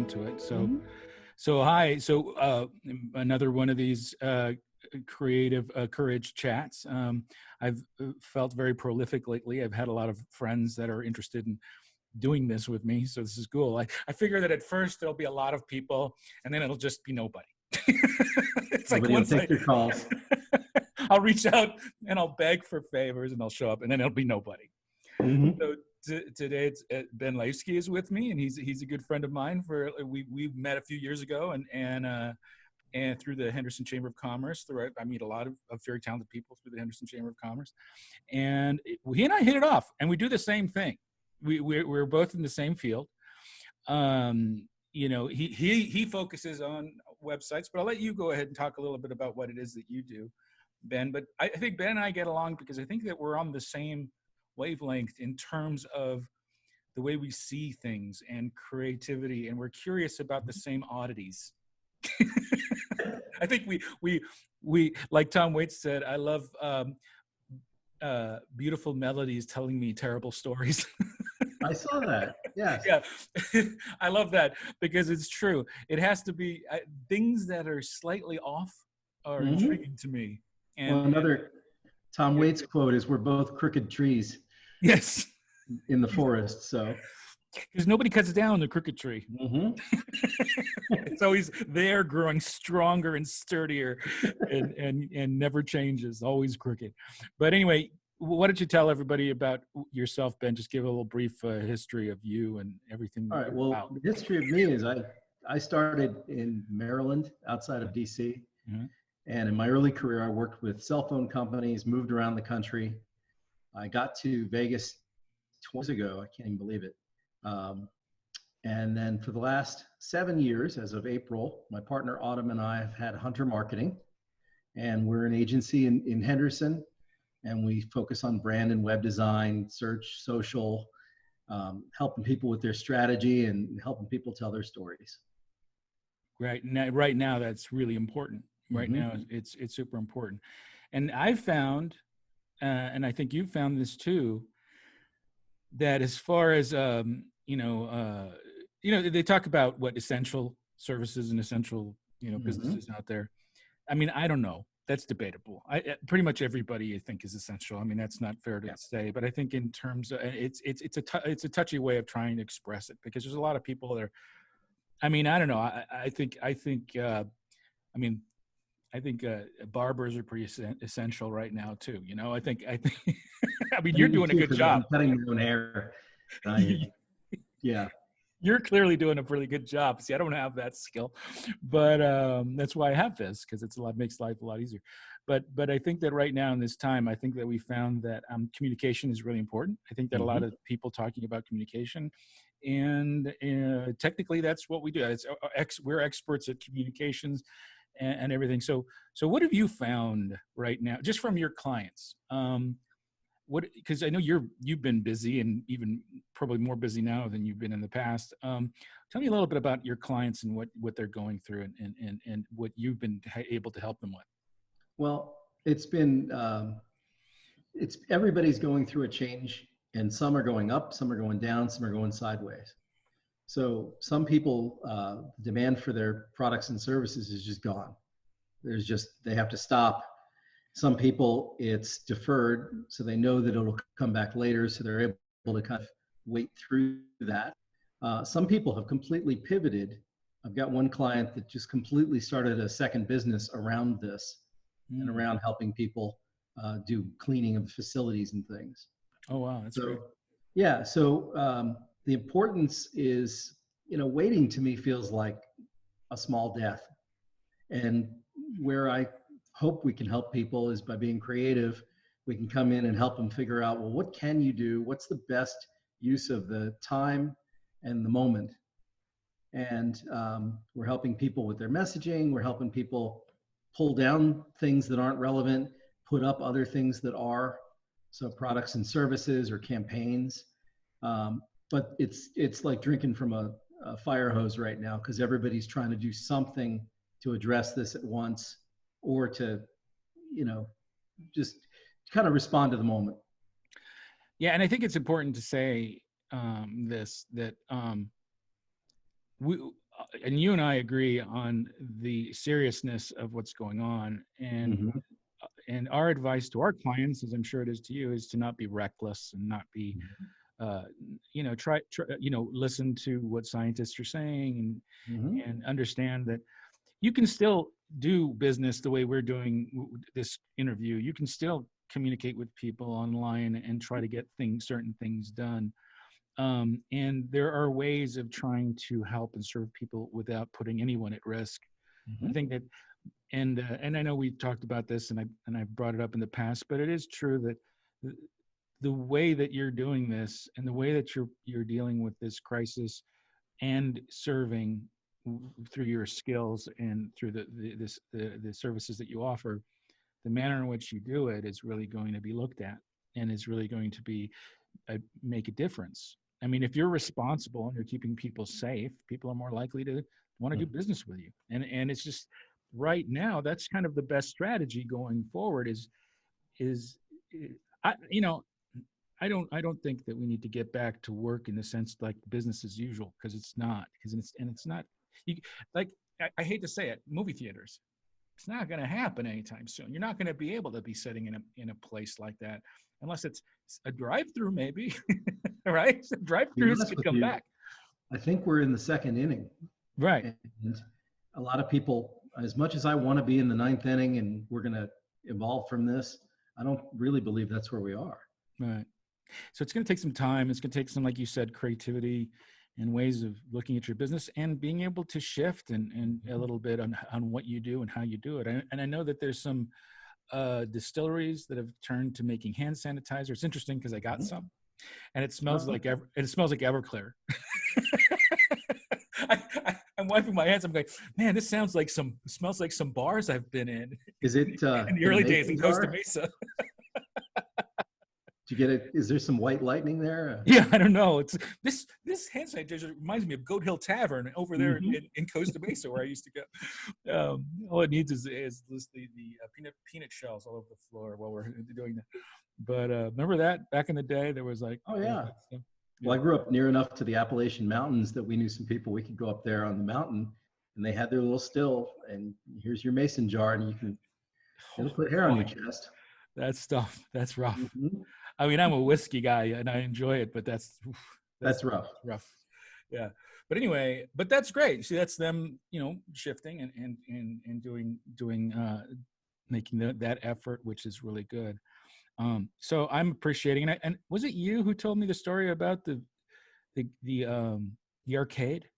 to it. So hi. So another one of these creative courage chats. I've felt very prolific lately. I've had a lot of friends that are interested in doing this with me. So this is cool. I figure that at first there'll be a lot of people and then it'll just be nobody. It's Nobody will take your calls. I'll reach out and I'll beg for favors and they'll show up and then it'll be nobody. So today it's Ben Laifsky is with me, and he's a good friend of mine. We met a few years ago, and through the Henderson Chamber of Commerce. I meet a lot of very talented people through the Henderson Chamber of Commerce, and he and I hit it off, and we do the same thing. We're both in the same field. He focuses on websites, but I'll let you go ahead and talk a little bit about what it is that you do, Ben. But I think Ben and I get along because I think that we're on the same wavelength in terms of the way we see things and creativity, and we're curious about the same oddities. I think we like Tom Waits said, I love beautiful melodies telling me terrible stories. I saw that. Yes. Yeah. I love that because it's true. It has to be things that are slightly off are intriguing to me. And another Tom Waits quote is, "We're both crooked trees." Yes. In the forest, so. Because nobody cuts down the crooked tree. It's always there, growing stronger and sturdier, and never changes, always crooked. But anyway, why don't you tell everybody about yourself, Ben? Just give a little brief history of you and everything. All right. Well, the history of me is I started in Maryland, outside of DC. And in my early career, I worked with cell phone companies, moved around the country. I got to Vegas 20 years ago. I can't even believe it. And then for the last 7 years, as of April, my partner Autumn and I have had Hunter Marketing, and we're an agency in Henderson, and we focus on brand and web design, search, social, helping people with their strategy and helping people tell their stories. Right now, that's really important. Right now, it's super important. And I've found, and I think you've found this too, that as far as they talk about what essential services and essential businesses out there. I mean, I don't know. That's debatable. Pretty much everybody I think is essential. I mean, that's not fair to say, but I think in terms of it's a touchy way of trying to express it, because there's a lot of people that are. I mean, I don't know. I think barbers are pretty essential right now too. I think. I mean, you're doing a good job. I'm cutting your own hair. Yeah. You're clearly doing a really good job. See, I don't have that skill, but that's why I have this, because makes life a lot easier. But I think that right now in this time, I think that we found that communication is really important. I think that a lot of people talking about communication, and technically that's what we do. We're experts at communications and everything. So what have you found right now, just from your clients? Because I know you've been busy, and even probably more busy now than you've been in the past. Tell me a little bit about your clients and what they're going through, and what you've been able to help them with. Well, it's been everybody's going through a change, and some are going up, some are going down, some are going sideways. So some people, demand for their products and services is just gone. They have to stop. Some people, it's deferred, so they know that it'll come back later, so they're able to kind of wait through that. Some people have completely pivoted. I've got one client that just completely started a second business around this and around helping people do cleaning of facilities and things. Oh, wow, that's great. Yeah, so the importance is, waiting to me feels like a small death. And where I hope we can help people is by being creative. We can come in and help them figure out, well, what can you do? What's the best use of the time and the moment? And we're helping people with their messaging. We're helping people pull down things that aren't relevant, put up other things that are. So products and services or campaigns. But it's like drinking from a fire hose right now, because everybody's trying to do something to address this at once, or to, just kind of respond to the moment. Yeah, and I think it's important to say that and you and I agree on the seriousness of what's going on, Mhm. and our advice to our clients, as I'm sure it is to you, is to not be reckless and not be, Mhm. try, listen to what scientists are saying, Mhm. and understand that you can still do business the way we're doing this interview. You can still communicate with people online and try to get certain things done. And there are ways of trying to help and serve people without putting anyone at risk. I Mhm. think that, and I know we've talked about this, and I've brought it up in the past, but it is true that the, the way that you're doing this and the way that you're dealing with this crisis and serving through your skills and through the services that you offer, the manner in which you do it is really going to be looked at and is really going to be make a difference. I mean, if you're responsible and you're keeping people safe, people are more likely to want to do business with you. And it's just right now that's kind of the best strategy going forward. Is I you know I don't think that we need to get back to work in the sense like business as usual, because it's not, it's not you, like I hate to say it, movie theaters, it's not going to happen anytime soon. You're not going to be able to be sitting in a place like that unless it's a drive-through, maybe. Right? So To be drive-throughs honest could with come you, back. I think we're in the second inning, Right. and a lot of people, as much as I want to be in the ninth inning and we're going to evolve from this, I don't really believe that's where we are. Right. So it's going to take some time. It's going to take some, like you said, creativity and ways of looking at your business and being able to shift and a little bit on what you do and how you do it. And I know that there's some distilleries that have turned to making hand sanitizer. It's interesting because I got Mhm. some, and it smells Oh, like it smells like Everclear. I'm wiping my hands. I'm going, man, this smells like some bars I've been in is it in the in a early days in mason Costa jar? Mesa. Did you get it? Is there some white lightning there? Yeah, I don't know. It's this hand sanitizer reminds me of Goat Hill Tavern over there Mhm. in Costa Mesa where I used to go. All it needs is the peanut shells all over the floor while we're doing that. But remember that back in the day, there was like Oh all yeah. that stuff. Well, Yeah. I grew up near enough to the Appalachian Mountains that we knew some people. We could go up there on the mountain, and they had their little still. And here's your mason jar, and you can. Oh It'll put hair on your boy, chest. that stuff. That's rough. Mhm. I mean, I'm a whiskey guy and I enjoy it, but that's That's rough. rough. Yeah. But anyway, but that's great. See, that's them, shifting and doing making that effort, which is really good. So I'm appreciating it. And was it you who told me the story about the the um the arcade?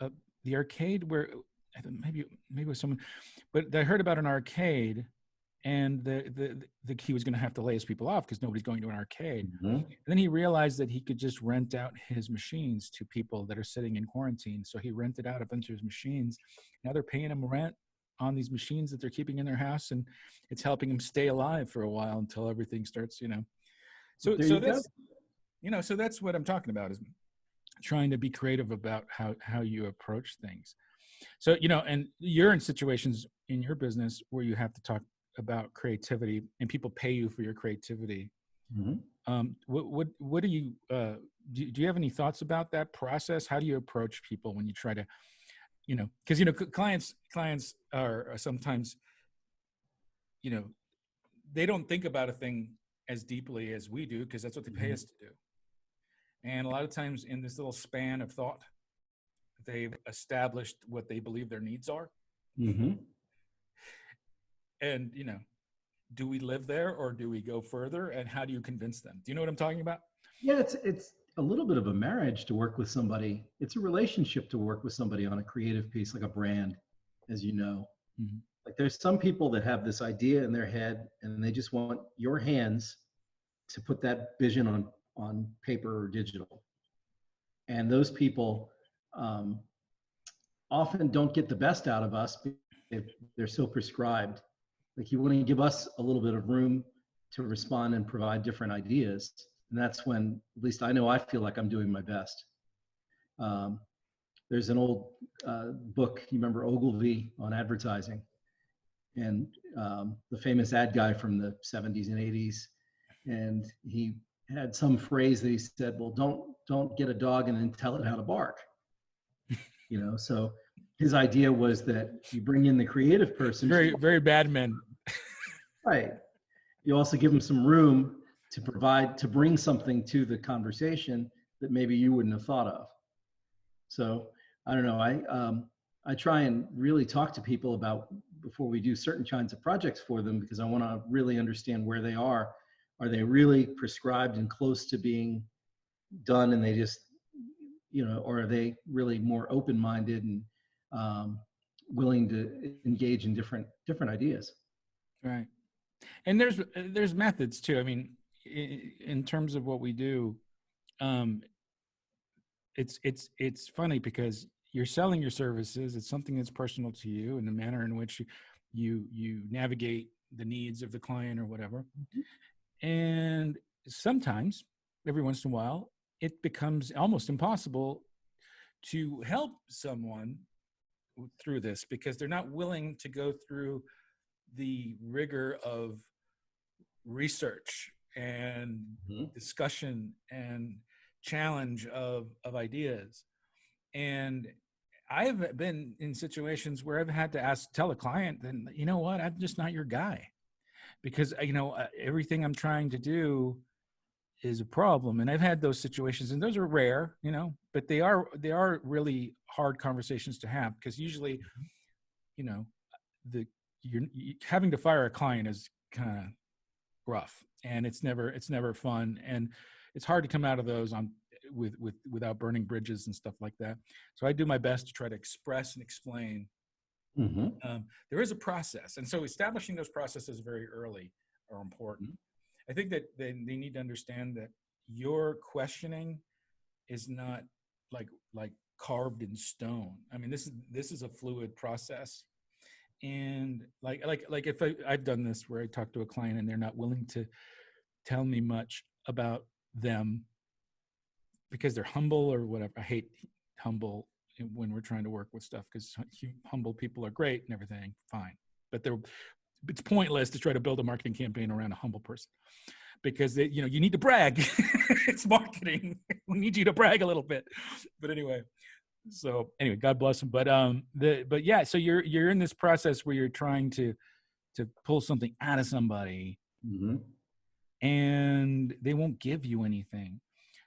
Uh, the arcade where I think maybe it was someone, but I heard about an arcade and the he was going to have to lay his people off because nobody's going to an arcade. Mhm. And then he realized that he could just rent out his machines to people that are sitting in quarantine. So he rented out a bunch of his machines. Now they're paying him rent on these machines that they're keeping in their house, and it's helping him stay alive for a while until everything starts. So There so you go. that's so that's what I'm talking about, is trying to be creative about how you approach things. So, and you're in situations in your business where you have to talk about creativity and people pay you for your creativity. Mhm. What do you, do you have any thoughts about that process? How do you approach people when you try to, because, clients are sometimes, you know, they don't think about a thing as deeply as we do because that's what they pay Mhm. us to do. And a lot of times in this little span of thought, they've established what they believe their needs are. Mhm. And, do we live there or do we go further? And how do you convince them? Do you know what I'm talking about? Yeah, it's a little bit of a marriage to work with somebody. It's a relationship to work with somebody on a creative piece, like a brand, as you know. Mhm. Like there's some people that have this idea in their head, and they just want your hands to put that vision on paper or digital. And those people um, often don't get the best out of us if they're so prescribed. Like you want to give us a little bit of room to respond and provide different ideas. And that's when, at least I know, I feel like I'm doing my best. Um, there's an old book, you remember Ogilvy on advertising, and the famous ad guy from the 70s and 80s. And he had some phrase that he said, well, don't get a dog and then tell it how to bark. you know. So his idea was that you bring in the creative person, Very, very bad men. right? You also give them some room to provide, to bring something to the conversation that maybe you wouldn't have thought of. So I don't know. I try and really talk to people about before we do certain kinds of projects for them, because I want to really understand where they are. Are they really prescribed and close to being done, and they just, you know, or are they really more open-minded and willing to engage in different ideas? Right. And there's methods too. I mean, in terms of what we do, um, it's funny because you're selling your services. It's something that's personal to you, and the manner in which you navigate the needs of the client or whatever. And sometimes, every once in a while, it becomes almost impossible to help someone through this because they're not willing to go through the rigor of research and discussion and challenge of ideas. And I've been in situations where I've had to tell a client, then, you know what, I'm just not your guy, because, you know, everything I'm trying to do is a problem. And I've had those situations, and those are rare, you know, but they are really hard conversations to have, because usually, you know, you're having to fire a client is kind of rough, and it's never fun, and it's hard to come out of those without burning bridges and stuff like that. So I do my best to try to express and explain. There is a process, and so establishing those processes very early are important. I think that they need to understand that your questioning is not like carved in stone. I mean, this is a fluid process. And like if I've done this where I talk to a client and they're not willing to tell me much about them because they're humble or whatever. I hate humble when we're trying to work with stuff, because humble people are great and everything, fine. But it's pointless to try to build a marketing campaign around a humble person, because you know, you need to brag. It's marketing. We need you to brag a little bit. But anyway, God bless them. But yeah, so you're in this process where you're trying to pull something out of somebody, and they won't give you anything.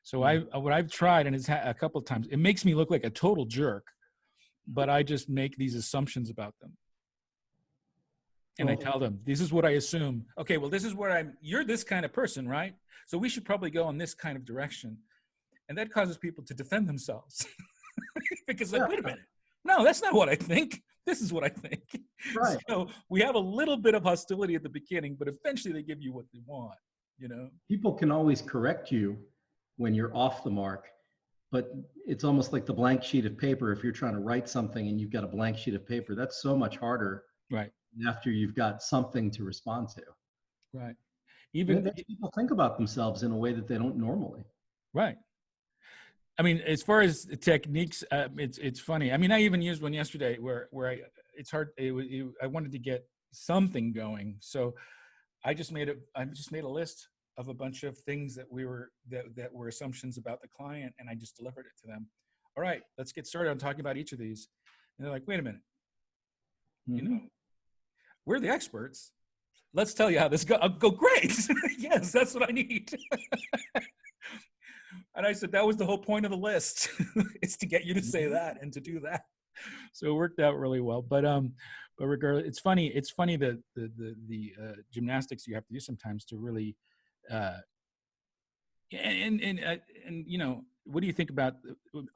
So what I've tried, and it's a couple of times, it makes me look like a total jerk, but I just make these assumptions about them. And I tell them, this is what I assume. Okay, well, this is where you're this kind of person, right? So we should probably go in this kind of direction. And that causes people to defend themselves. Because like, wait a minute. No, that's not what I think. This is what I think. Right. So we have a little bit of hostility at the beginning, but eventually they give you what they want, you know? People can always correct you when you're off the mark, but it's almost like the blank sheet of paper. If you're trying to write something and you've got a blank sheet of paper, that's so much harder. Right. After you've got something to respond to. Right. Even people think about themselves in a way that they don't normally. Right. I mean, as far as techniques, it's funny. I mean, I even used one yesterday where I wanted to get something going, so I just made a list of a bunch of things that were assumptions about the client, and I just delivered it to them. All right, let's get started on talking about each of these. And they're like, wait a minute, you know, we're the experts. Let's tell you how this goes. I'll go, great. Yes, that's what I need. And I said, that was the whole point of the list. It's to get you to say that and to do that. So it worked out really well. But regardless, it's funny that the gymnastics you have to do sometimes to really, and you know, what do you think about,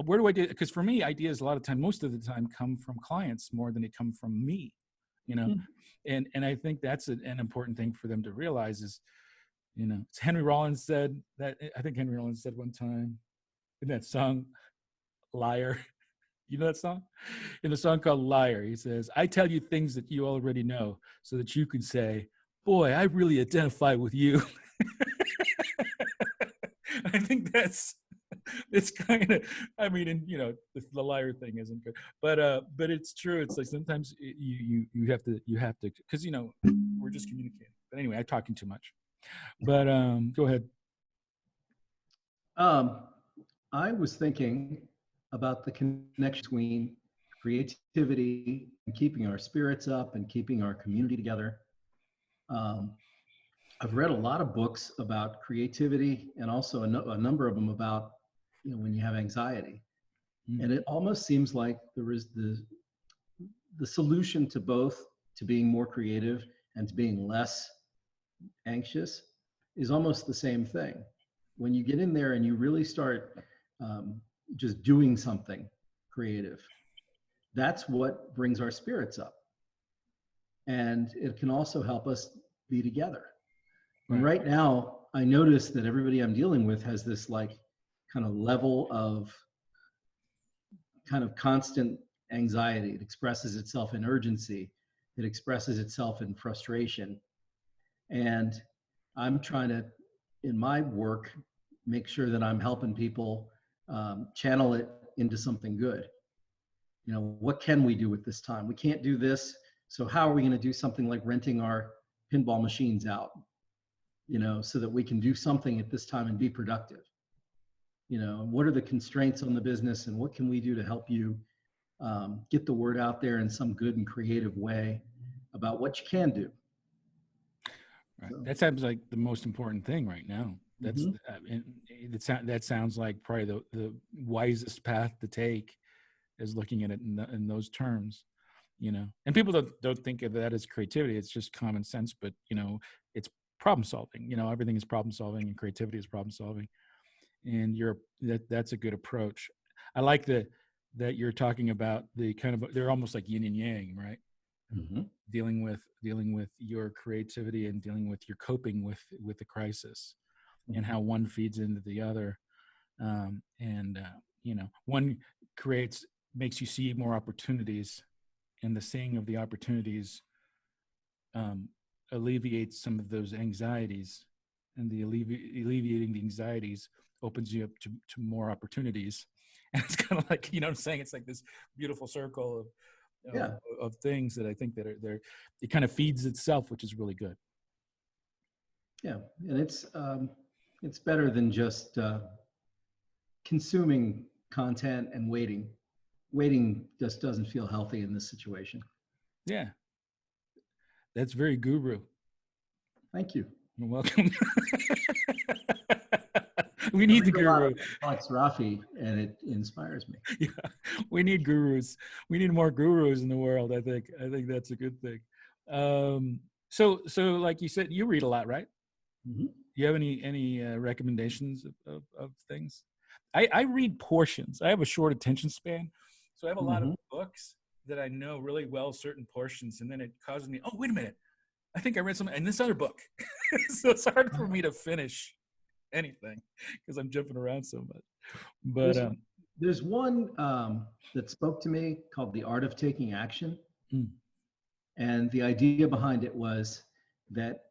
where do I do? Because for me, ideas a lot of time, most of the time, come from clients more than they come from me, you know? And I think that's an important thing for them to realize is, you know, Henry Rollins said that, I think Henry Rollins said one time in that song, Liar. You know that song? In the song called Liar, he says, I tell you things that you already know so that you can say, boy, I really identify with you. I think it's kind of, I mean, and you know, the liar thing isn't good, but it's true. It's like sometimes you have to, because, you know, we're just communicating. But anyway, I'm talking too much, but go ahead. I was thinking, about the connection between creativity and keeping our spirits up and keeping our community together. Um, I've read a lot of books about creativity and also a number of them about, when you have anxiety. Mm. And it almost seems like there is the solution to both, to being more creative and to being less anxious, is almost the same thing. When you get in there and you really start just doing something creative, that's what brings our spirits up. And it can also help us be together. And right now, I notice that everybody I'm dealing with has this like kind of level of kind of constant anxiety. It expresses itself in urgency. It expresses itself in frustration. And I'm trying to, in my work, make sure that I'm helping people channel it into something good. What can we do with this time? We can't do this. So how are we going to do something like renting our pinball machines out, so that we can do something at this time and be productive? What are the constraints on the business, and what can we do to help you get the word out there in some good and creative way about what you can do? Right. So, that sounds like the most important thing right now. That's that sounds like probably the wisest path to take, is looking at it in those terms, And people don't think of that as creativity. It's just common sense, but it's problem solving. Everything is problem solving, and creativity is problem solving. And that's a good approach. I like that you're talking about the kind of, they're almost like yin and yang, right? Mm-hmm. Dealing with your creativity and dealing with your coping with the crisis, and how one feeds into the other. One makes you see more opportunities, and the seeing of the opportunities alleviates some of those anxieties, and the alleviating the anxieties opens you up to more opportunities. And it's kind of like, what I'm saying? It's like this beautiful circle of things that I think that it kind of feeds itself, which is really good. Yeah. And it's better than just consuming content and waiting. Waiting just doesn't feel healthy in this situation. Yeah. That's very guru. Thank you. You're welcome. We need the guru. Alex Rafi, and it inspires me. Yeah, we need gurus. We need more gurus in the world. I think that's a good thing. So like you said, you read a lot, right? Mm-hmm. Do you have any recommendations of things? I read portions. I have a short attention span, so I have a lot of books that I know really well, certain portions, and then it causes me, oh, wait a minute, I think I read something in this other book. So it's hard for me to finish anything because I'm jumping around so much. But there's one that spoke to me called The Art of Taking Action. And the idea behind it was that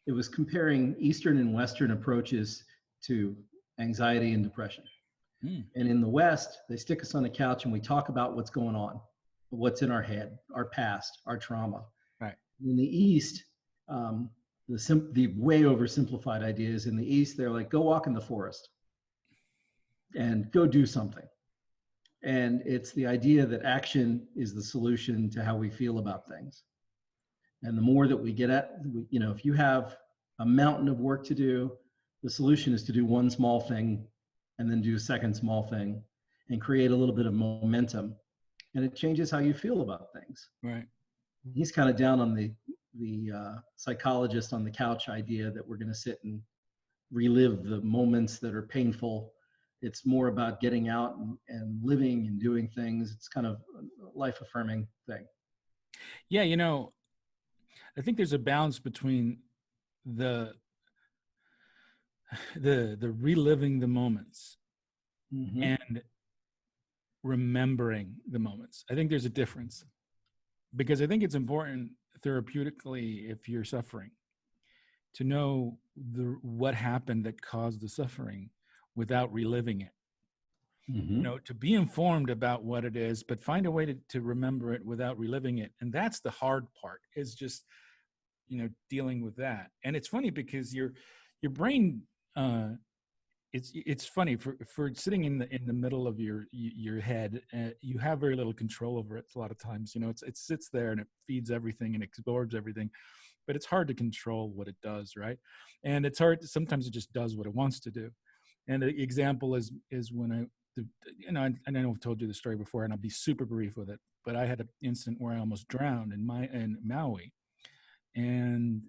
it was comparing Eastern and Western approaches to anxiety and depression. And in the West, they stick us on a couch and we talk about what's going on, what's in our head, our past, our trauma. Right. In the East, the way oversimplified idea is, in the East, they're like, go walk in the forest and go do something. And it's the idea that action is the solution to how we feel about things. And the more that we get at, if you have a mountain of work to do, the solution is to do one small thing and then do a second small thing and create a little bit of momentum. And it changes how you feel about things. Right. He's kind of down on the psychologist on the couch idea that we're going to sit and relive the moments that are painful. It's more about getting out and living and doing things. It's kind of a life-affirming thing. Yeah, I think there's a balance between the reliving the moments and remembering the moments. I think there's a difference, because I think it's important therapeutically, if you're suffering, to know what happened that caused the suffering without reliving it. To be informed about what it is, but find a way to remember it without reliving it. And that's the hard part, is just, dealing with that. And it's funny because your brain it's funny for sitting in the middle of your head. You have very little control over it a lot of times. You know, it sits there and it feeds everything and absorbs everything, but it's hard to control what it does, right? And it's hard. Sometimes it just does what it wants to do. And the example is when you know, I know I've told you the story before, and I'll be super brief with it. But I had an incident where I almost drowned in Maui, and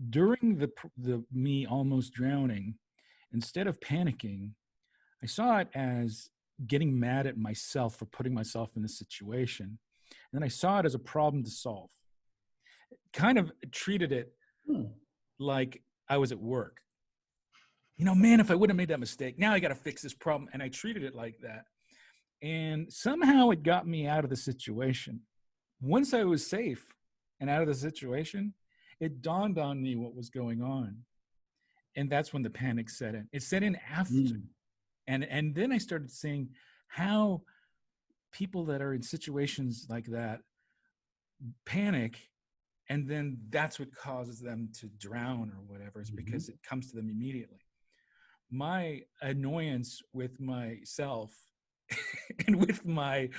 during the me almost drowning, instead of panicking, I saw it as getting mad at myself for putting myself in this situation. And then I saw it as a problem to solve. Kind of treated it like I was at work. You know, man, if I wouldn't have made that mistake, now I got to fix this problem. And I treated it like that. And somehow it got me out of the situation. Once I was safe and out of the situation, it dawned on me what was going on. And that's when the panic set in. It set in after. And then I started seeing how people that are in situations like that panic, and then that's what causes them to drown or whatever, is because it comes to them immediately. My annoyance with myself and with my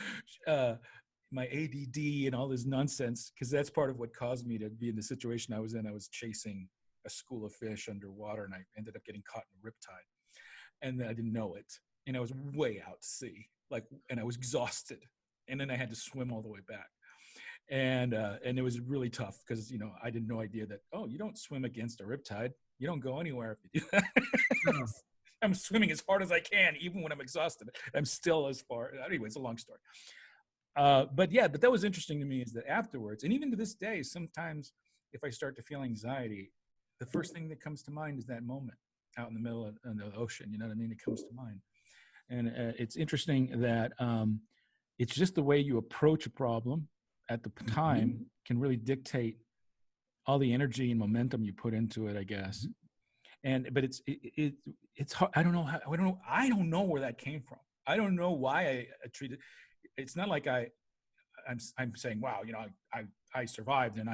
my ADD and all this nonsense, because that's part of what caused me to be in the situation I was in. I was chasing a school of fish underwater, and I ended up getting caught in a riptide, and I didn't know it, and I was way out to sea, and I was exhausted, and then I had to swim all the way back, and it was really tough because, you know, I had no idea that, oh, you don't swim against a riptide, you don't go anywhere if you do that. I'm swimming as hard as I can, even when I'm exhausted. I'm still as far. Anyway, it's a long story. But that was interesting to me, is that afterwards, and even to this day, sometimes if I start to feel anxiety, the first thing that comes to mind is that moment out in the middle of the ocean. You know what I mean? It comes to mind. And it's interesting that it's just the way you approach a problem at the time can really dictate all the energy and momentum you put into it, I guess. But it's hard. I don't know where that came from. I don't know why I treated. It's not like I'm saying, wow, you know, I survived and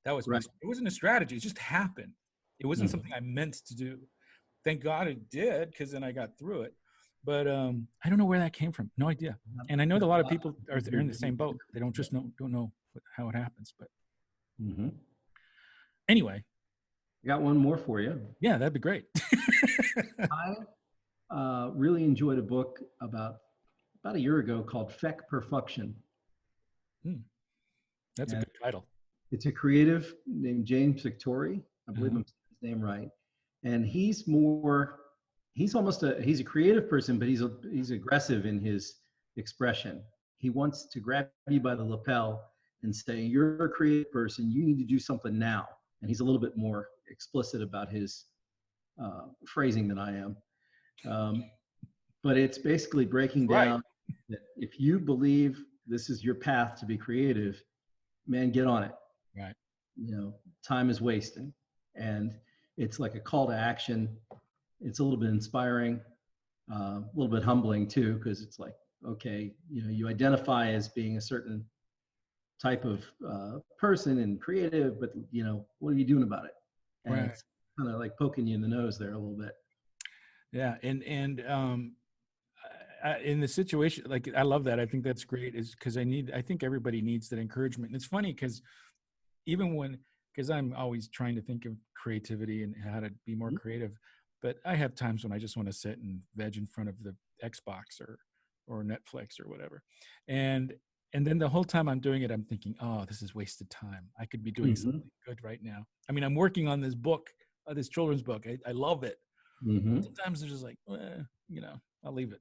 that was Right. it wasn't a strategy. It just happened. It wasn't something I meant to do. Thank God it did, because then I got through it. But I don't know where that came from. No idea. And I know that a lot of people are in the same boat. They don't know how it happens. But anyway, I got one more for you. yeah, that'd be great. I really enjoyed a book about a year ago called Feck Perfection. That's a good title. It's a creative named James Victori. I believe I'm saying his name right. And he's a creative person, but he's aggressive in his expression. He wants to grab you by the lapel and say, you're a creative person, you need to do something now. And he's a little bit more explicit about his phrasing than I am. But it's basically breaking down that if you believe this is your path to be creative, man, get on it. Right. You know, time is wasting. And it's like a call to action. It's a little bit inspiring, a little bit humbling too, because it's like, okay, you know, you identify as being a certain type of person and creative, but you know, what are you doing about it? And it's kind of like poking you in the nose there a little bit. Yeah, and in the situation, like, I love that. I think that's great, is because I think everybody needs that encouragement. And it's funny because because I'm always trying to think of creativity and how to be more creative, but I have times when I just want to sit and veg in front of the Xbox or Netflix or whatever. And then the whole time I'm doing it, I'm thinking, oh, this is wasted time. I could be doing something good right now. I mean, I'm working on this book, this children's book. I love it. Sometimes it's just like, you know, I'll leave it.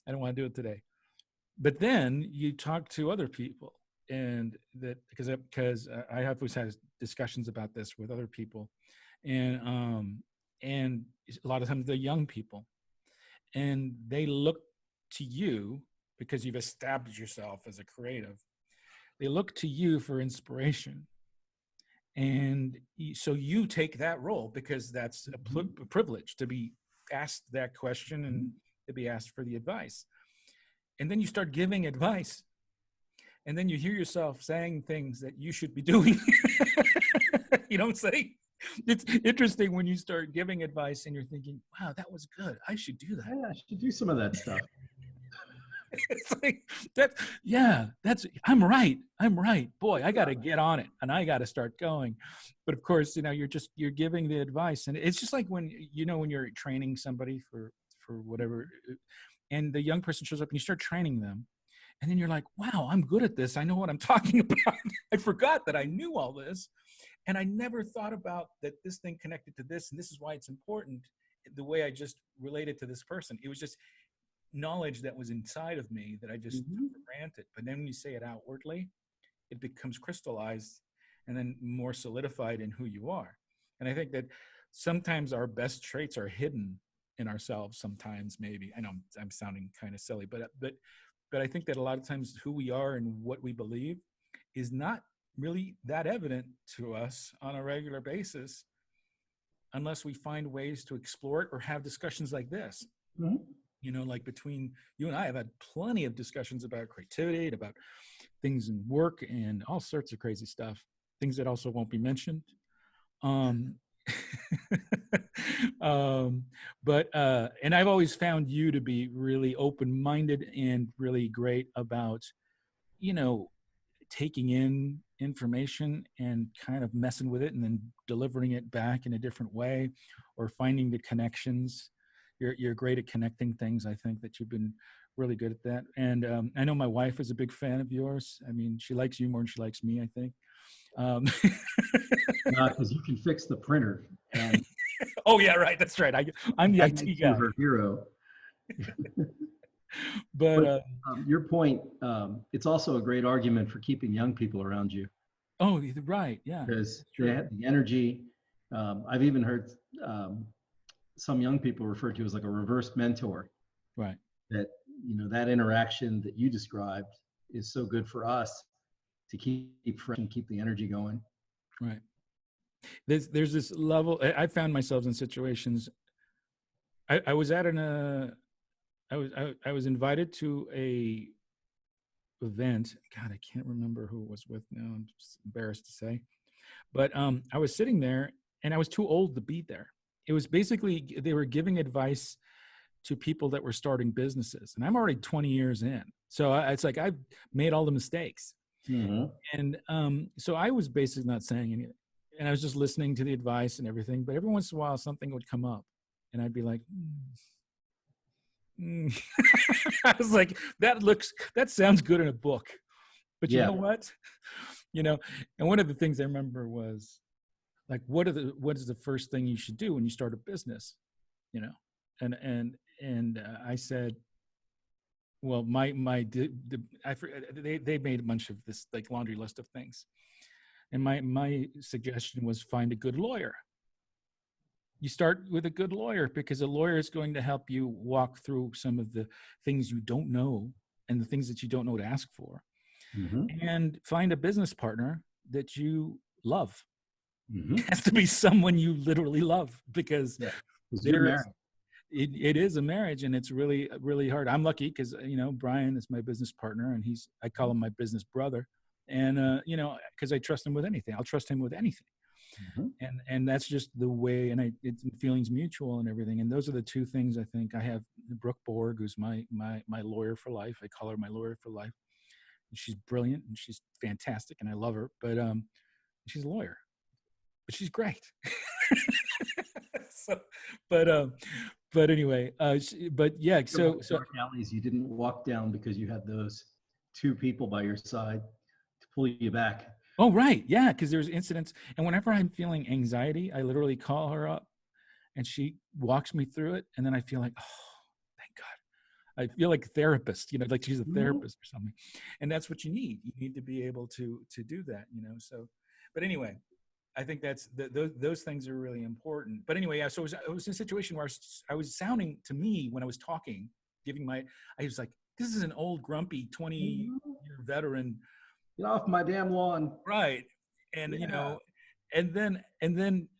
I don't want to do it today. But then you talk to other people, and that because I have always had discussions about this with other people, and a lot of times they're young people, and they look to you because you've established yourself as a creative. They look to you for inspiration. And so you take that role because that's a privilege to be asked that question and to be asked for the advice. And then you start giving advice. And then you hear yourself saying things that you should be doing. You don't say. It's interesting when you start giving advice and you're thinking, wow, that was good. I should do that. Yeah, I should do some of that stuff. It's like that. Yeah, I'm right. I'm right. Boy, I got to get on it and I got to start going. But of course, you're giving the advice, and it's just like when you're training somebody for whatever, and the young person shows up and you start training them, and then you're like, wow, I'm good at this. I know what I'm talking about. I forgot that I knew all this, and I never thought about that this thing connected to this, and this is why it's important. The way I just related to this person, it was just knowledge that was inside of me that I just took for granted. But then when you say it outwardly, it becomes crystallized and then more solidified in who you are. And I think that sometimes our best traits are hidden in ourselves. Sometimes, maybe, I know I'm sounding kind of silly, but I think that a lot of times who we are and what we believe is not really that evident to us on a regular basis unless we find ways to explore it or have discussions like this. Mm-hmm. Like between you and I have had plenty of discussions about creativity and about things in work and all sorts of crazy stuff, things that also won't be mentioned. And I've always found you to be really open-minded and really great about, taking in information and kind of messing with it and then delivering it back in a different way or finding the connections. You're great at connecting things. I think that you've been really good at that. And I know my wife is a big fan of yours. I mean, she likes you more than she likes me, I think. Because you can fix the printer. And oh yeah, right. That's right. I'm the IT guy. Her hero. But your point, it's also a great argument for keeping young people around you. Oh, right. Yeah. Because they have the energy. I've even heard some young people refer to as like a reverse mentor. Right. That, that interaction that you described is so good for us to keep fresh and keep the energy going. Right. There's this level. I found myself in situations. I was at I was invited to a event. God, I can't remember who it was with now. I'm just embarrassed to say. But I was sitting there and I was too old to be there. It was basically, they were giving advice to people that were starting businesses. And I'm already 20 years in. So it's like, I've made all the mistakes. Mm-hmm. And so I was basically not saying anything. And I was just listening to the advice and everything. But every once in a while, something would come up. And I'd be like, I was like, that sounds good in a book. But you know what? And one of the things I remember was like, what is the first thing you should do when you start a business? And I said, well, they made a bunch of this like laundry list of things. And my suggestion was find a good lawyer. You start with a good lawyer because a lawyer is going to help you walk through some of the things you don't know and the things that you don't know to ask for. Mm-hmm. And find a business partner that you love. Mm-hmm. It has to be someone you literally love because it is a marriage and it's really, really hard. I'm lucky because, Brian is my business partner and I call him my business brother. And, because I trust him with anything. I'll trust him with anything. Mm-hmm. And that's just the way, and it's feelings mutual and everything. And those are the two things I think I have. Brooke Borg, who's my lawyer for life. I call her my lawyer for life. And she's brilliant and she's fantastic and I love her, but she's a lawyer, but she's great. But anyway, but yeah, so dark alleys you didn't walk down because you had those two people by your side to pull you back. Oh, right. Yeah. Because there's incidents. And whenever I'm feeling anxiety, I literally call her up and she walks me through it. And then I feel like, oh, thank God. I feel like a therapist, like she's a therapist or something. And that's what you need. You need to be able to do that, So, but anyway, I think that's those things are really important. But anyway, yeah. So it was in a situation where I was sounding to me when I was talking, I was like, this is an old grumpy 20-year veteran. Get off my damn lawn. Right. And, and then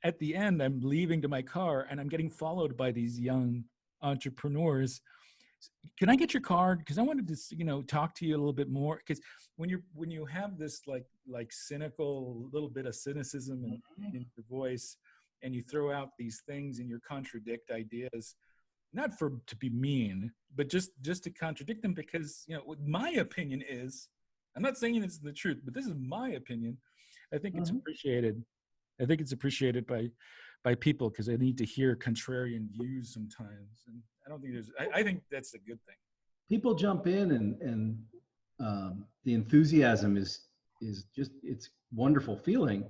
at the end, I'm leaving to my car and I'm getting followed by these young entrepreneurs. Can I get your card? Because I wanted to, talk to you a little bit more. Because when you have this like cynical little bit of cynicism in your voice, and you throw out these things and you contradict ideas, not to be mean, but just to contradict them, because what my opinion is, I'm not saying it's the truth, but this is my opinion. I think it's appreciated. I think it's appreciated by people, because they need to hear contrarian views sometimes. And I don't think I think that's a good thing. People jump in, and the enthusiasm is just, it's wonderful feeling,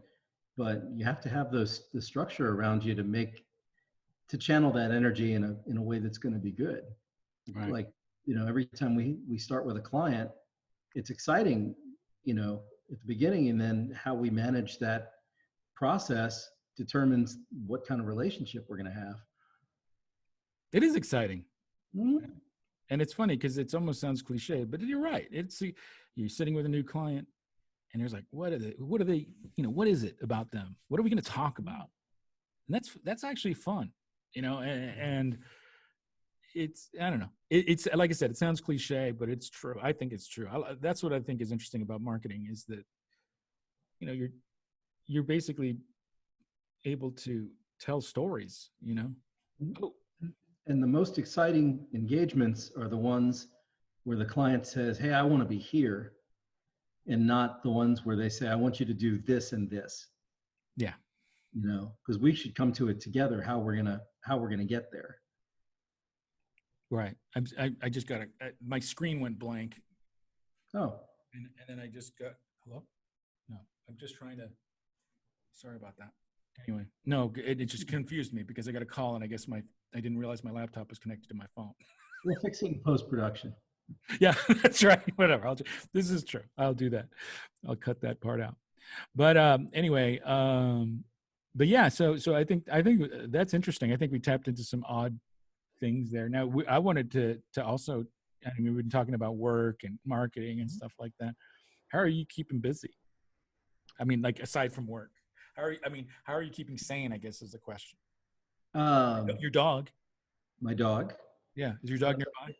but you have to have the structure around you to channel that energy in a way that's going to be good. Right. Like, every time we start with a client, it's exciting, at the beginning, and then how we manage that process determines what kind of relationship we're going to have. It is exciting. Mm-hmm. And it's funny because it almost sounds cliche, but you're right. You're sitting with a new client, and there's like, what are they, what is it about them? What are we going to talk about? And that's actually fun, and it's, I don't know. It's like I said, it sounds cliche, but it's true. I think it's true. That's what I think is interesting about marketing, is that, you're basically able to tell stories, Oh. And the most exciting engagements are the ones where the client says, hey, I want to be here, and not the ones where they say, I want you to do this and this. Yeah. Because we should come to it together, how we're gonna get there. Right. I just got my screen went blank. Oh. And then I just got, hello? No, I'm just trying to, sorry about that. Anyway, no, it just confused me because I got a call, and I guess I didn't realize my laptop was connected to my phone. We'll fix it in post-production. Yeah, that's right. Whatever. This is true. I'll do that. I'll cut that part out. But anyway, but yeah, so I think that's interesting. I think we tapped into some odd things there. Now, I wanted to also, I mean, we've been talking about work and marketing and stuff like that. How are you keeping busy? I mean, like, aside from work, how are you keeping sane, I guess, is the question. Your dog. My dog. Yeah. Is your dog nearby?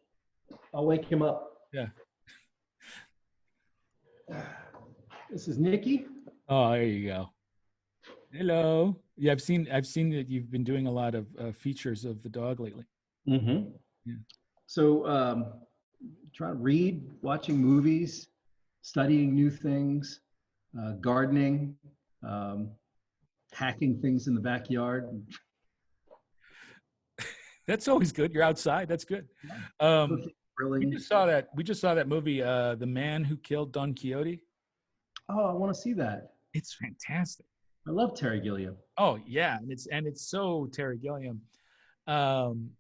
I'll wake him up. Yeah. This is Nikki. Oh, there you go. Hello. Yeah, I've seen that you've been doing a lot of features of the dog lately. Mm-hmm. Yeah. So trying to read, watching movies, studying new things, gardening, hacking things in the backyard. That's always good. You're outside. That's good. We just saw that movie, The Man Who Killed Don Quixote. Oh, I want to see that. It's fantastic. I love Terry Gilliam. Oh yeah, and it's so Terry Gilliam.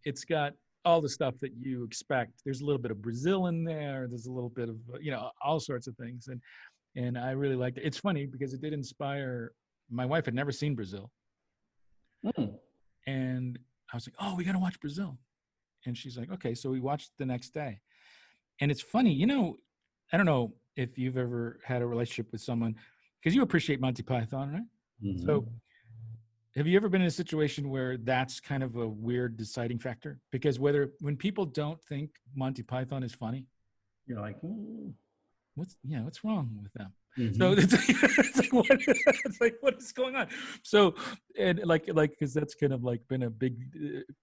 It's got all the stuff that you expect. There's a little bit of Brazil in there. There's a little bit of all sorts of things, and I really liked it. It's funny because it did inspire. My wife had never seen Brazil, and I was like, "Oh, we got to watch Brazil," and she's like, "Okay." So we watched the next day, and it's funny. I don't know if you've ever had a relationship with someone, because you appreciate Monty Python, right? Mm-hmm. So have you ever been in a situation where that's kind of a weird deciding factor? Because when people don't think Monty Python is funny, you're like, what's wrong with them? Mm-hmm. So it's like, what is going on? So, and like, because that's kind of like been a big,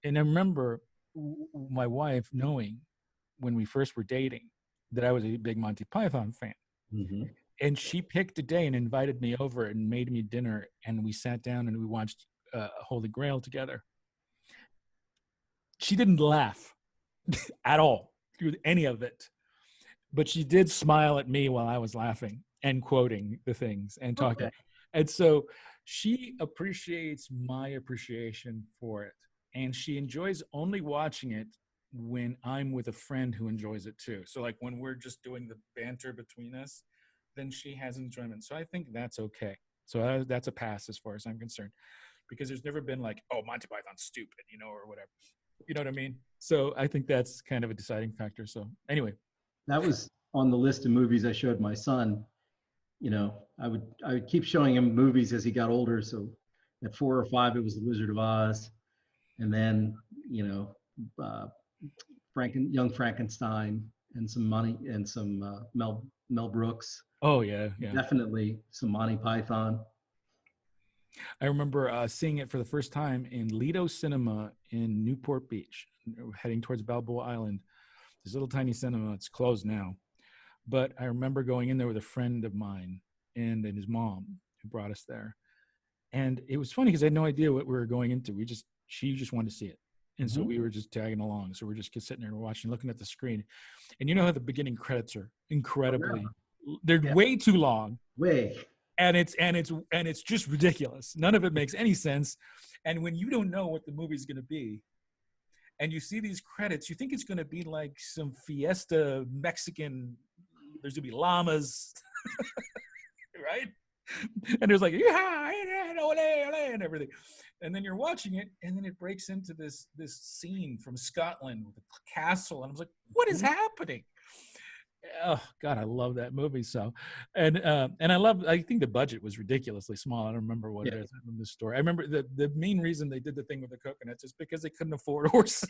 and I remember my wife knowing when we first were dating that I was a big Monty Python fan. Mm-hmm. And she picked a day and invited me over and made me dinner. And we sat down and we watched Holy Grail together. She didn't laugh at all through any of it. But she did smile at me while I was laughing and quoting the things and talking. Okay. And so she appreciates my appreciation for it. And she enjoys only watching it when I'm with a friend who enjoys it too. So like when we're just doing the banter between us, then she has enjoyment. So I think that's okay. So that's a pass as far as I'm concerned, because there's never been like, oh, Monty Python's stupid, or whatever. You know what I mean? So I think that's kind of a deciding factor. So anyway. That was on the list of movies I showed my son. I would keep showing him movies as he got older. So at 4 or 5, it was The Wizard of Oz. And then, Young Frankenstein, and some money, and some Mel Brooks. Oh yeah, yeah. Definitely some Monty Python. I remember seeing it for the first time in Lido Cinema in Newport Beach, heading towards Balboa Island. This little tiny cinema. It's closed now, but I remember going in there with a friend of mine and his mom who brought us there. And it was funny because I had no idea what we were going into. She just wanted to see it. And so we were just tagging along. So we're just sitting there and watching, looking at the screen. And you know how the beginning credits are incredibly, they're way too long. Way. And it's just ridiculous. None of it makes any sense. And when you don't know what the movie's going to be, and you see these credits, you think it's going to be like some fiesta Mexican. There's going to be llamas, right? And there's like, yeah, and everything. And then you're watching it, and then it breaks into this scene from Scotland with a castle. And I was like, what is happening? Oh God, I love that movie. So, and I think the budget was ridiculously small. I don't remember what it is from the story. I remember the main reason they did the thing with the coconuts is because they couldn't afford horses.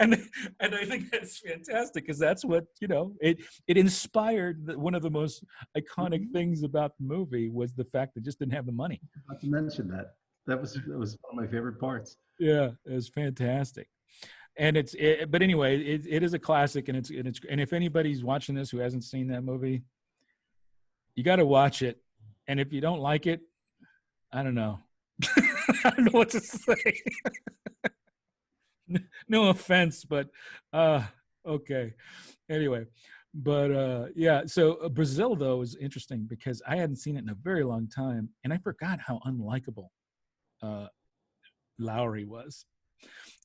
and I think that's fantastic because that's what, it inspired one of the most iconic things about the movie was the fact that it just didn't have the money. Not to mention that was one of my favorite parts. Yeah, it was fantastic. And but anyway, it is a classic, and if anybody's watching this who hasn't seen that movie, you got to watch it. And if you don't like it, I don't know. I don't know what to say. No offense, but okay. Anyway, but yeah. So Brazil though is interesting because I hadn't seen it in a very long time, and I forgot how unlikable Lowry was.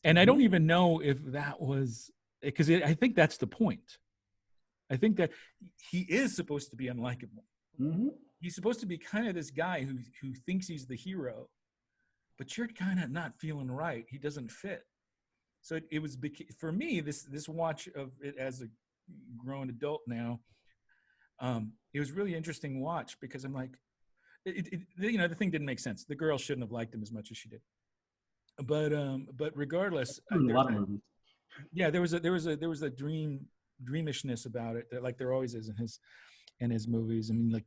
And I don't even know if that was because I think that's the point. I think that he is supposed to be unlikable. He's supposed to be kind of this guy who thinks he's the hero, but you're kind of not feeling right. He doesn't fit. So it was for me this watch of it as a grown adult now. It was really interesting watch because I'm like, the thing didn't make sense. The girl shouldn't have liked him as much as she did. But regardless, yeah, there was a dreamishness about it that like there always is in his movies. I mean, like,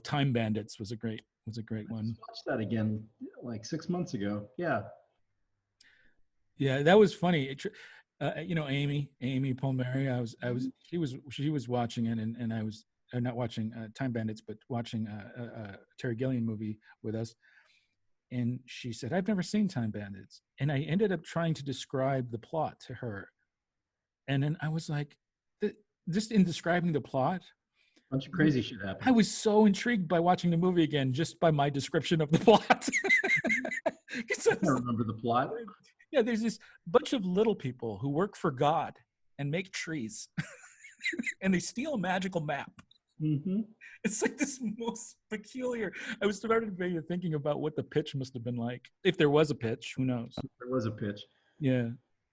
Time Bandits was a great one. I watched that again like 6 months ago. Yeah, that was funny. Amy Palmieri. She was watching it, and I was not watching Time Bandits, but watching a Terry Gilliam movie with us. And she said, I've never seen Time Bandits. And I ended up trying to describe the plot to her. And then I was like, just in describing the plot, a bunch of crazy shit happened. I was so intrigued by watching the movie again, just by my description of the plot. I remember the plot. Yeah, there's this bunch of little people who work for God and make trees. And they steal a magical map. It's like this most peculiar. I was starting thinking about what the pitch must have been like. If there was a pitch, who knows? There was a pitch. Yeah.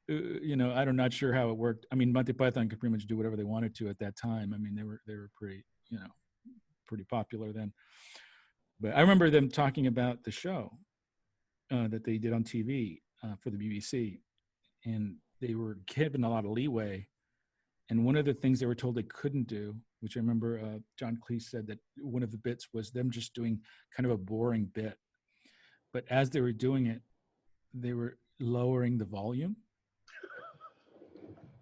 I'm not sure how it worked. I mean, Monty Python could pretty much do whatever they wanted to at that time. I mean, they were pretty, pretty popular then. But I remember them talking about the show that they did on TV for the BBC. And they were given a lot of leeway. And one of the things they were told they couldn't do, which I remember John Cleese said that one of the bits was them just doing kind of a boring bit. But as they were doing it, they were lowering the volume.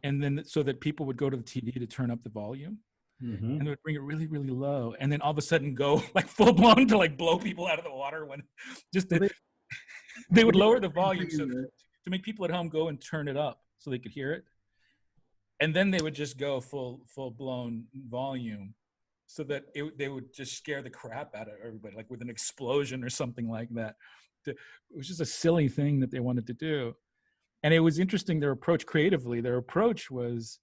And then so that people would go to the TV to turn up the volume. And they would bring it really, really low. And then all of a sudden go like full blown to like blow people out of the water when they would lower the volume so to make people at home go and turn it up so they could hear it. And then they would just go full blown volume so that they would just scare the crap out of everybody, like with an explosion or something like that. It was just a silly thing that they wanted to do. And it was interesting, their approach creatively. Their approach was,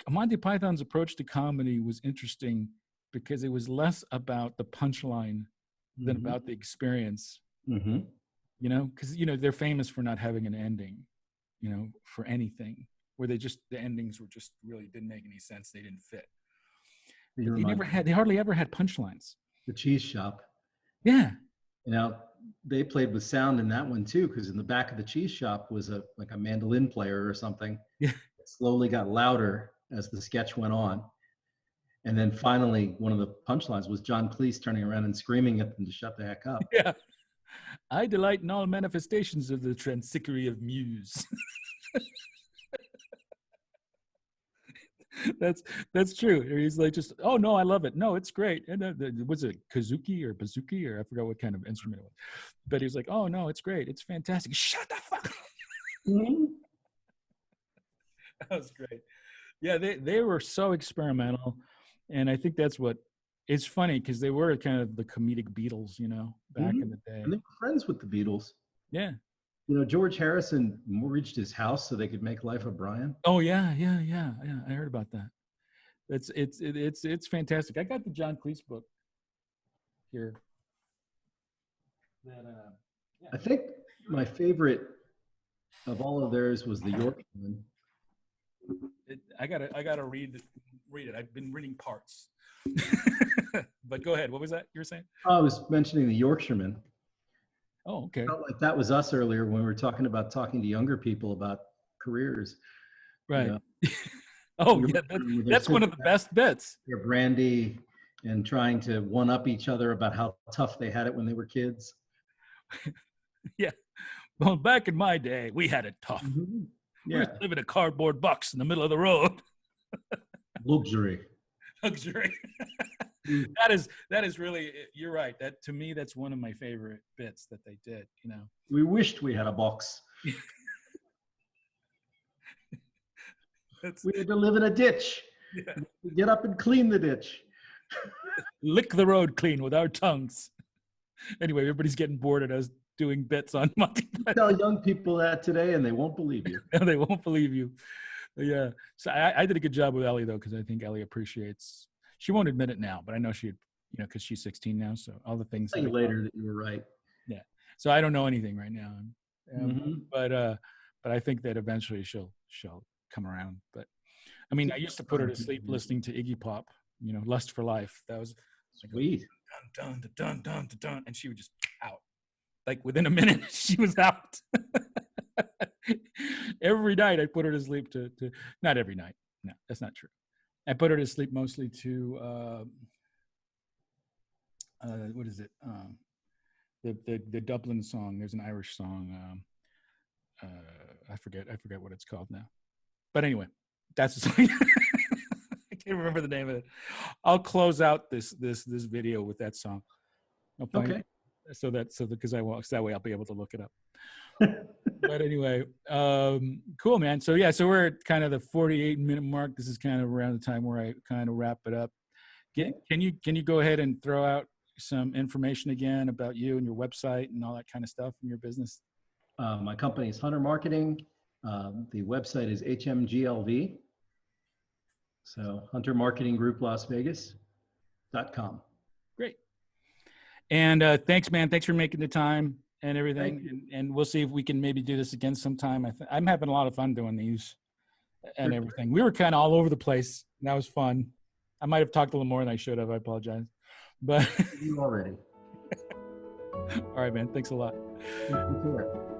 Monty Python's approach to comedy was interesting because it was less about the punchline than about the experience. Because, they're famous for not having an ending, for anything. Where the endings were just really didn't make any sense. They didn't fit. They hardly ever had punchlines. The Cheese Shop. Yeah. they played with sound in that one too, because in the back of the cheese shop was like a mandolin player or something. Yeah. It slowly got louder as the sketch went on. And then finally, one of the punchlines was John Cleese turning around and screaming at them to shut the heck up. Yeah. I delight in all manifestations of the transitory of muse. That's true. He's like, just, oh no, I love it. No, it's great. And was it kazuki or bazooki, or I forgot what kind of instrument it was. But he was like, oh no, it's great. It's fantastic. Shut the fuck up. Mm-hmm. That was great. Yeah, they were so experimental. And I think that's what, it's funny because they were kind of the comedic Beatles, you know, back in the day. And they were friends with the Beatles. Yeah. You know, George Harrison mortgaged his house so they could make Life of Brian. Oh yeah. I heard about that. It's fantastic. I got the John Cleese book here. That yeah. I think my favorite of all of theirs was the Yorkshire. I gotta read it. I've been reading parts. But go ahead. What was that you were saying? I was mentioning the Yorkshireman. Oh, okay. I felt like that was us earlier when we were talking to younger people about careers. Right. You know? Oh, yeah. That's one of the best bits. Their brandy and trying to one up each other about how tough they had it when they were kids. Yeah. Well, back in my day, we had it tough. Mm-hmm. Yeah. We were living in a cardboard box in the middle of the road. Luxury. That is really, you're right. That, to me, that's one of my favorite bits that they did, you know. We wished we had a box. We had to live in a ditch. Yeah. Get up and clean the ditch. Lick the road clean with our tongues. Anyway, everybody's getting bored at us doing bits on Monty Python. Tell young people that today and they won't believe you. No, they won't believe you. Yeah. So I did a good job with Ellie, though, because I think Ellie appreciates, she won't admit it now, but I know she'd, you know, because she's 16 now. So all the things. I'll tell you later that you were right. Yeah. So I don't know anything right now. But I think that eventually she'll come around. But I mean, I used to put her to sleep listening to Iggy Pop, you know, Lust for Life. That was sweet. Like, dun, dun, dun, dun, dun, dun, and she would just out. Like within a minute, she was out. Every night I put her to sleep to not every night. No, that's not true. I put her to sleep mostly to what is it? The Dublin song. There's an Irish song. I forget what it's called now. But anyway, that's the song. I can't remember the name of it. I'll close out this video with that song. I'll find it. So because that way I'll be able to look it up. But anyway, cool, man. So yeah, so we're at kind of the 48-minute mark. This is kind of around the time where I kind of wrap it up. Can you go ahead and throw out some information again about you and your website and all that kind of stuff in your business? My company is Hunter Marketing. The website is HMGLV. So Hunter Marketing Group Las Vegas.com. Great. And thanks, man. Thanks for making the time and everything. And we'll see if we can maybe do this again sometime. I'm having a lot of fun doing these and everything. We were kind of all over the place. And that was fun. I might have talked a little more than I should have. I apologize. But you already. All right, man. Thanks a lot. Thank you.